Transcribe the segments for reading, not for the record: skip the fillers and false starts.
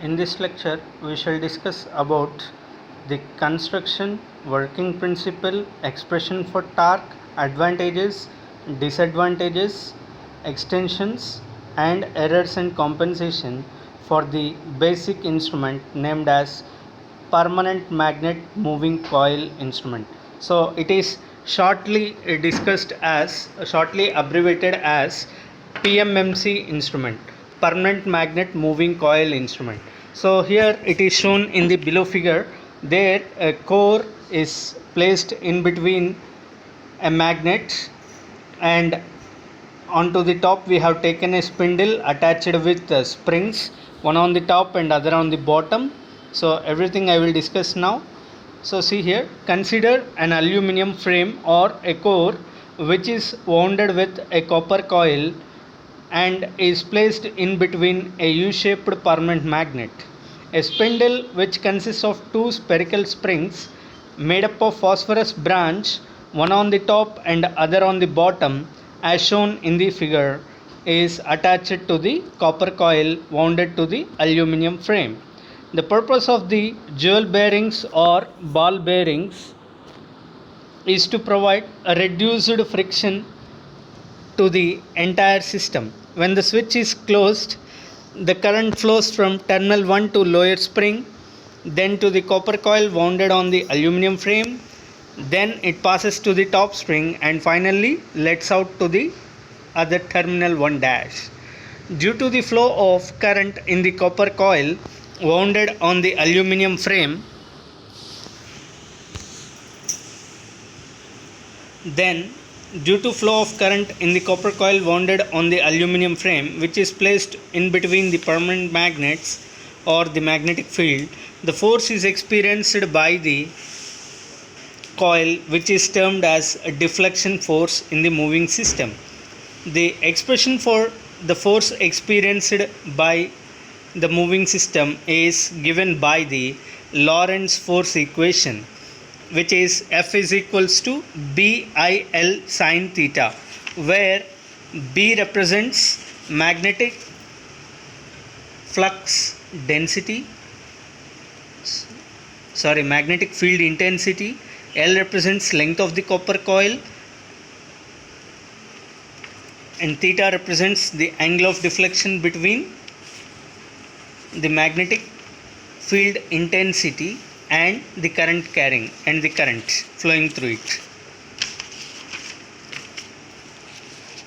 In this lecture, we shall discuss about the construction, working principle, expression for torque, advantages, disadvantages, extensions, and errors and compensation for the basic instrument named as permanent magnet moving coil instrument. So it is shortly abbreviated as PMMC instrument, permanent magnet moving coil instrument. So here it is shown in the below figure. There a core is placed in between a magnet, and onto the top we have taken a spindle attached with springs, one on the top and other on the bottom. So everything I will discuss now. So see here, consider an aluminum frame or a core which is wounded with a copper coil and is placed in between a U-shaped permanent magnet. A spindle which consists of two spherical springs made up of phosphorus branch, one on the top and other on the bottom, as shown in the figure, is attached to the copper coil wounded to the aluminum frame. The purpose of the jewel bearings or ball bearings is to provide a reduced friction to the entire system. When the switch is closed, the current flows from terminal 1 to lower spring, then to the copper coil wounded on the aluminum frame, then it passes to the top spring and finally lets out to the other terminal 1 dash. Due to the flow of current in the copper coil wounded on the aluminum frame, due to flow of current in the copper coil wounded on the aluminum frame, which is placed in between the permanent magnets or the magnetic field, the force is experienced by the coil, which is termed as a deflection force in the moving system. The expression for the force experienced by the moving system is given by the Lorentz force equation, which is F is equals to BIL sin theta, where B represents magnetic field intensity, L represents length of the copper coil, and theta represents the angle of deflection between the magnetic field intensity and the current carrying and the current flowing through it.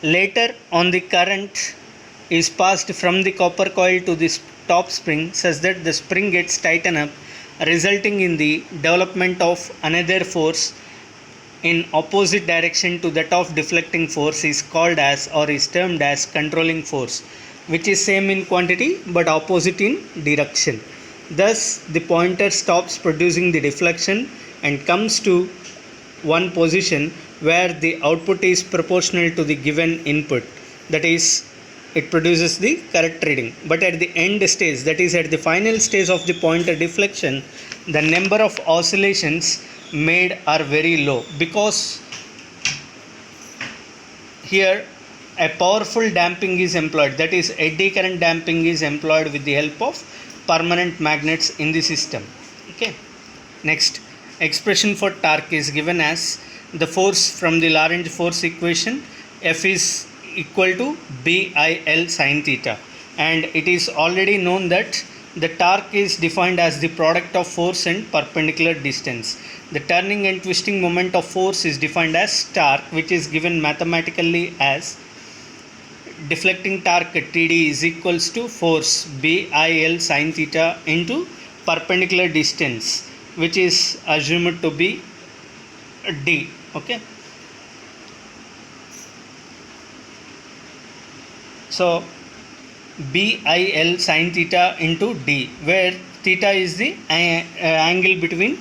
Later on, the current is passed from the copper coil to the top spring such that the spring gets tightened up, resulting in the development of another force in opposite direction to that of deflecting force is called as or is termed as controlling force, which is same in quantity but opposite in direction. Thus the pointer stops producing the deflection and comes to one position where the output is proportional to the given input, that is, it produces the correct reading. But at the end stage, that is at the final stage of the pointer deflection, the number of oscillations made are very low, because here a powerful damping is employed, that is eddy current damping is employed with the help of permanent magnets in the system. Okay. Next, expression for torque is given as the force from the Lorentz force equation, F is equal to BIL sin theta, and it is already known that the torque is defined as the product of force and perpendicular distance. The turning and twisting moment of force is defined as torque, which is given mathematically as deflecting torque TD is equals to force BIL sin theta into perpendicular distance, which is assumed to be D. Okay. So BIL sin theta into D, where theta is the angle between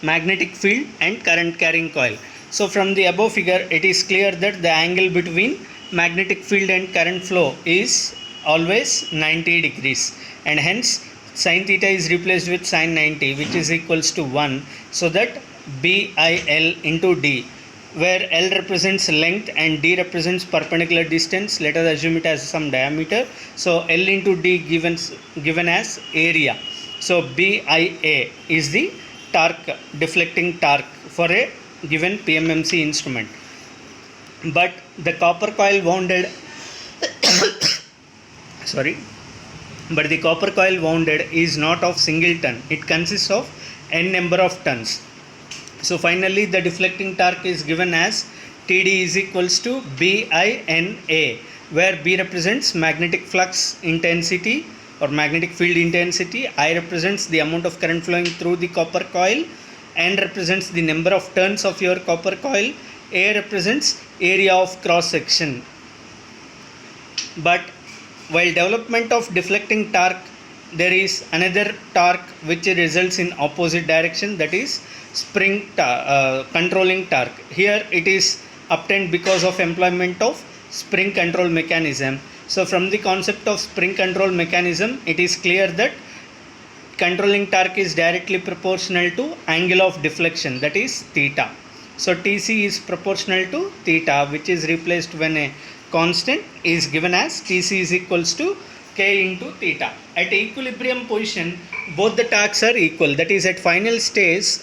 magnetic field and current carrying coil. So from the above figure, it is clear that the angle between magnetic field and current flow is always 90 degrees, and hence sin theta is replaced with sin 90, which is equals to 1, so that BIL into D where L represents length and D represents perpendicular distance. Let us assume it as some diameter. So L into D given as area. So BIA is the torque, deflecting torque for a given PMMC instrument. But the copper coil wounded sorry, but the copper coil wounded is not of single ton. It consists of n number of tons. So finally the deflecting torque is given as TD is equals to BINA, where B represents magnetic flux intensity or magnetic field intensity, I represents the amount of current flowing through the copper coil, N represents the number of turns of your copper coil, A represents area of cross section. But while development of deflecting torque, there is another torque which results in opposite direction, that is spring controlling torque. Here it is obtained because of employment of spring control mechanism. So from the concept of spring control mechanism, it is clear that controlling torque is directly proportional to angle of deflection, that is theta. So TC is proportional to theta, which is replaced when a constant is given as TC is equals to K into theta. At equilibrium position, both the torques are equal, that is at final stage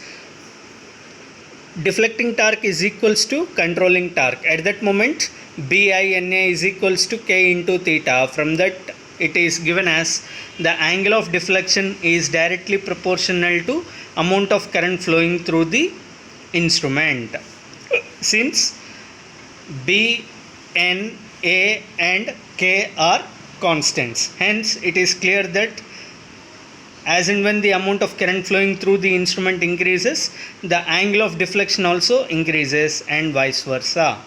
deflecting torque is equals to controlling torque. At that moment BINA is equals to K into theta. From that it is given as the angle of deflection is directly proportional to amount of current flowing through the instrument. Since B, N, A and K are constants, hence it is clear that as and when the amount of current flowing through the instrument increases, the angle of deflection also increases and vice versa.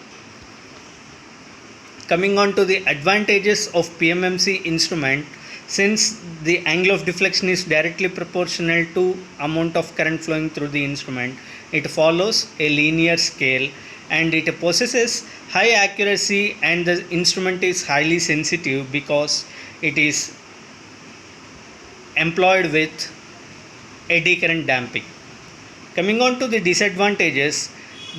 Coming on to the advantages of PMMC instrument, since the angle of deflection is directly proportional to amount of current flowing through the instrument, it follows a linear scale and it possesses high accuracy, and the instrument is highly sensitive because it is employed with eddy current damping. Coming on to the disadvantages,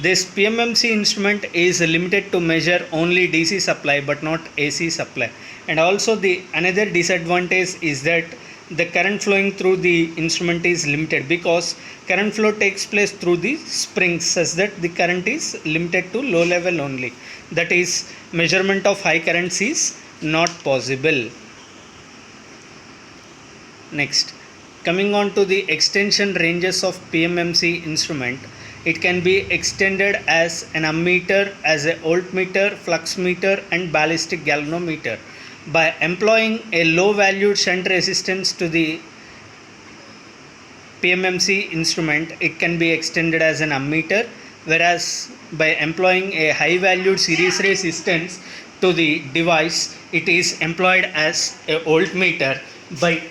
this PMMC instrument is limited to measure only DC supply but not AC supply. And also the another disadvantage is that the current flowing through the instrument is limited because current flow takes place through the springs such that the current is limited to low level only. That is, measurement of high currents is not possible. Next, coming on to the extension ranges of PMMC instrument, it can be extended as an ammeter, as a voltmeter, flux meter and ballistic galvanometer. By employing a low valued shunt resistance to the PMMC instrument, it can be extended as an ammeter, whereas by employing a high valued series resistance to the device, it is employed as a voltmeter. By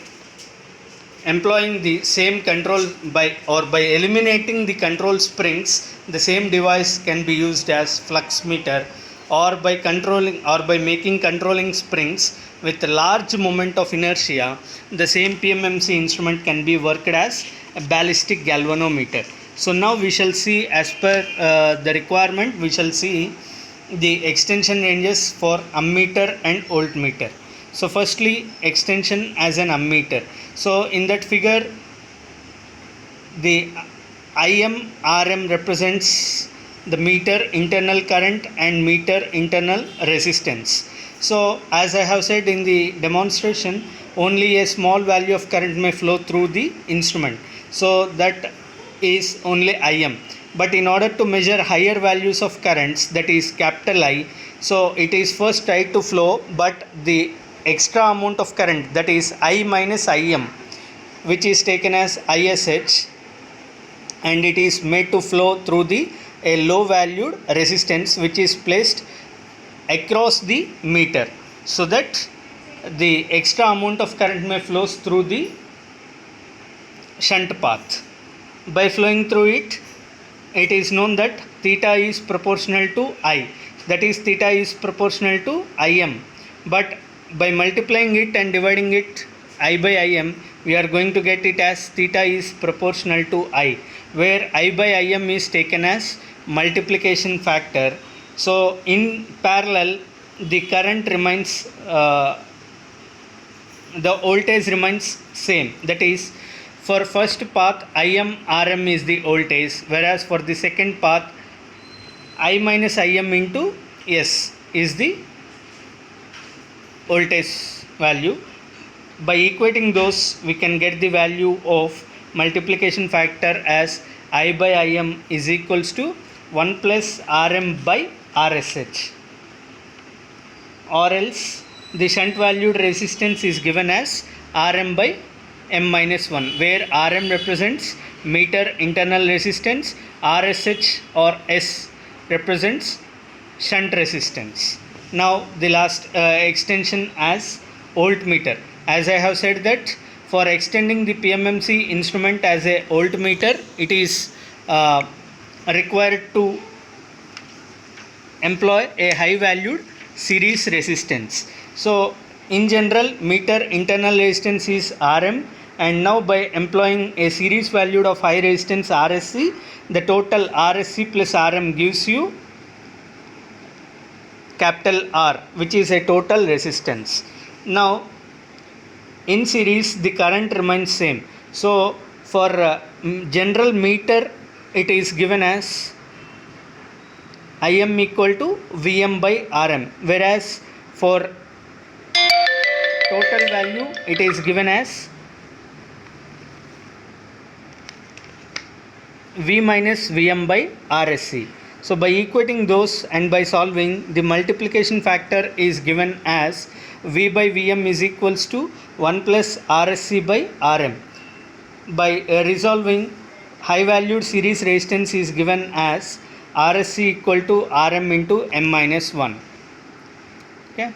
employing the same control by eliminating the control springs, the same device can be used as flux meter, or by making controlling springs with a large moment of inertia, the same PMMC instrument can be worked as a ballistic galvanometer. So now we shall see, as per the requirement, we shall see the extension ranges for ammeter and voltmeter. So firstly, extension as an ammeter. So in that figure, the IM RM represents the meter internal current and meter internal resistance. So as I have said in the demonstration, only a small value of current may flow through the instrument. So that is only IM. But in order to measure higher values of currents, that is capital I, so it is first tried to flow, but the extra amount of current, that is I minus IM, which is taken as ISH, and it is made to flow through the a low valued resistance which is placed across the meter, so that the extra amount of current may flows through the shunt path. By flowing through it, it is known that theta is proportional to I, that is theta is proportional to IM. But by multiplying it and dividing it I by IM, we are going to get it as theta is proportional to I, where I by IM is taken as multiplication factor. So in parallel, the current remains, the voltage remains same. That is, for first path Im Rm is the voltage, whereas for the second path I minus Im into S is the voltage value. By equating those, we can get the value of multiplication factor as I by Im is equals to 1 plus Rm by Rsh, or else the shunt valued resistance is given as Rm by M minus 1, where Rm represents meter internal resistance, Rsh or S represents shunt resistance. Now the last extension as voltmeter. As I have said that for extending the PMMC instrument as a voltmeter, it is required to employ a high valued series resistance. So in general, meter internal resistance is Rm, and now by employing a series valued of high resistance Rsc, the total Rsc plus Rm gives you capital R, which is a total resistance. Now in series, the current remains same. So for general meter, it is given as Im equal to Vm by Rm, whereas for total value, it is given as V minus Vm by Rsc. So by equating those and by solving, the multiplication factor is given as V by Vm is equals to 1 plus Rsc by Rm. By resolving, high valued series resistance is given as Rsc equal to Rm into M minus 1. Okay.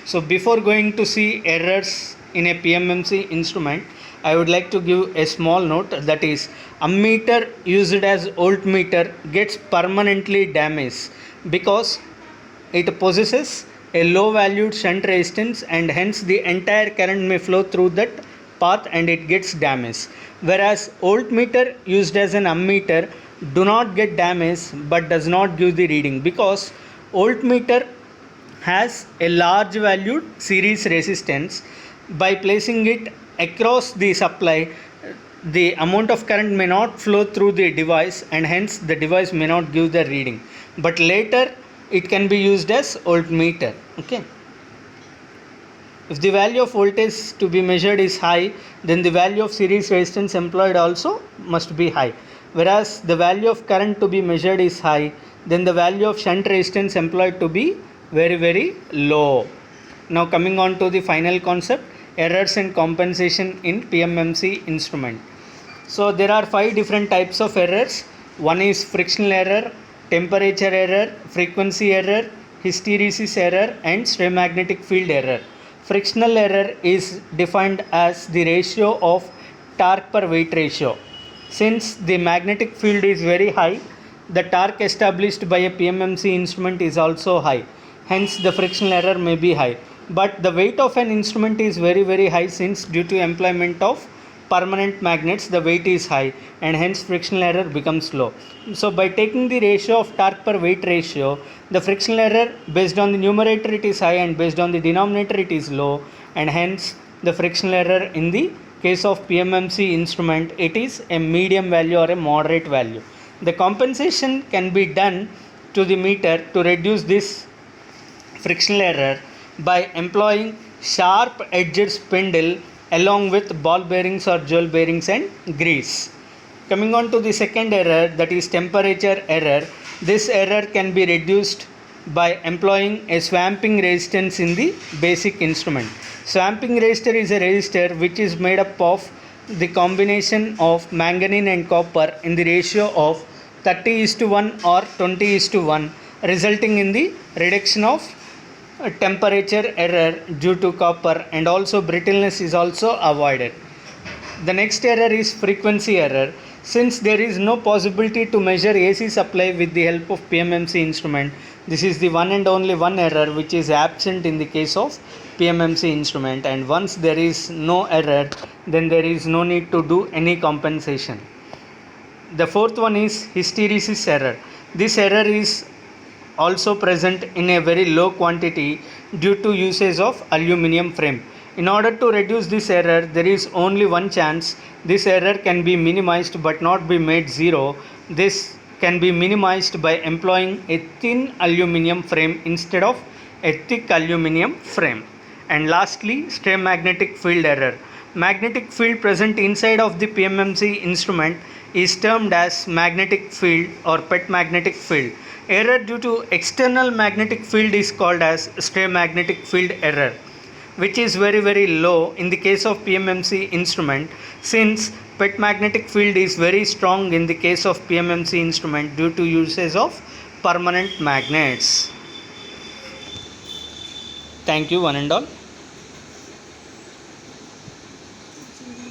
So before going to see errors in a PMMC instrument, I would like to give a small note, that is, ammeter used as voltmeter gets permanently damaged because it possesses a low valued shunt resistance, and hence the entire current may flow through that path and it gets damaged. Whereas voltmeter used as an ammeter do not get damaged but does not give the reading, because voltmeter has a large valued series resistance. By placing it across the supply, the amount of current may not flow through the device, and hence the device may not give the reading, but later it can be used as voltmeter. Okay. If the value of voltage to be measured is high, then the value of series resistance employed also must be high. Whereas the value of current to be measured is high, then the value of shunt resistance employed to be very, very low. Now coming on to the final concept, errors and compensation in PMMC instrument. So there are 5 different types of errors. One is frictional error, temperature error, frequency error, hysteresis error, and stray magnetic field error. Frictional error is defined as the ratio of torque per weight ratio. Since the magnetic field is very high, the torque established by a PMMC instrument is also high. Hence the frictional error may be high. But the weight of an instrument is very, very high, since due to employment of permanent magnets the weight is high, and hence frictional error becomes low. So by taking the ratio of torque per weight ratio, the frictional error based on the numerator it is high and based on the denominator it is low, and hence the frictional error in the case of PMMC instrument, it is a medium value or a moderate value. The compensation can be done to the meter to reduce this frictional error by employing sharp edged spindle along with ball bearings or jewel bearings and grease. Coming on to the second error, that is temperature error. This error can be reduced by employing a swamping resistance in the basic instrument. Swamping resistor is a resistor which is made up of the combination of manganese and copper in the ratio of 30:1 or 20:1, resulting in the reduction of temperature error due to copper, and also brittleness is also avoided. The next error is frequency error. Since there is no possibility to measure AC supply with the help of PMMC instrument, this is the one and only one error which is absent in the case of PMMC instrument, and once there is no error, then there is no need to do any compensation. The fourth one is hysteresis error. This error is also present in a very low quantity due to usage of aluminum frame. In order to reduce this error, there is only one chance. This error can be minimized but not be made zero. This can be minimized by employing a thin aluminum frame instead of a thick aluminum frame. And lastly, stray magnetic field error. Magnetic field present inside of the PMMC instrument is termed as magnetic field or pet magnetic field. Error due to external magnetic field is called as stray magnetic field error, which is very low in the case of PMMC instrument, since pet magnetic field is very strong in the case of PMMC instrument due to usage of permanent magnets. Thank you one and all.